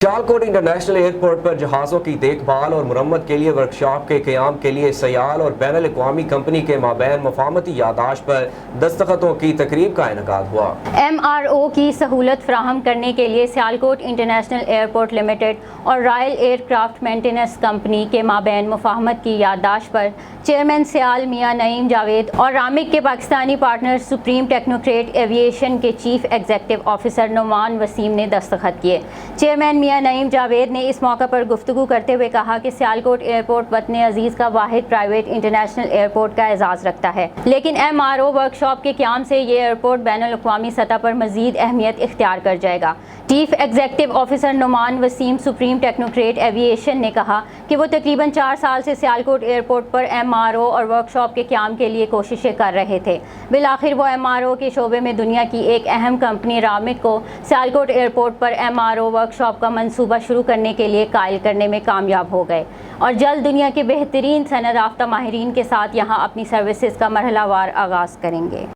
Sialkot international airport پر جہازوں کی دیکھ بھال اور مرمت کے لیے ورکشاپ کے قیام کے لیے سیال اور بین الاقوامی کمپنی کے مابین مفاہمتی یادداشت پر دستخطوں کی تقریب کا انعقاد ہوا۔ MRO کی سہولت فراہم کرنے کے لیے سیالکوٹ انٹرنیشنل ایئرپورٹ لمیٹڈ اور royal aircraft maintenance company کے مابین مفاہمت کی یادداشت پر چیئرمین سیال میاں نعیم جاوید اور رامک کے Pakistani partner Supreme Technocrat Aviation کے chief executive officer Noman Waseem نے دستخط کیے۔ چیئرمین میاں نعیم جاوید نے اس موقع پر گفتگو کرتے ہوئے کہا کہ سیالکوٹ ایئرپورٹ وطن عزیز کا واحد پرائیویٹ انٹرنیشنل ایئرپورٹ کا اعزاز رکھتا ہے، لیکن MRO ورکشاپ کے قیام سے یہ ایئرپورٹ بین الاقوامی سطح پر مزید اہمیت اختیار کر جائے گا۔ Chief executive officer Noman Waseem Supreme Technocrat Aviation نے کہا کہ وہ تقریباً 4 سال سے سیالکوٹ ایئرپورٹ پر MRO اور ورکشاپ کے قیام کے لیے کوششیں کر رہے تھے۔ بالآخر وہ MRO کے شعبے میں دنیا کی ایک اہم کمپنی رامک کو سیالکوٹ ایئرپورٹ پر MRO ورکشاپ کا منصوبہ شروع کرنے کے لیے قائل کرنے میں کامیاب ہو گئے اور جلد دنیا کے بہترین صنعت یافتہ ماہرین کے ساتھ یہاں اپنی سروسز کا مرحلہ وار آغاز کریں گے۔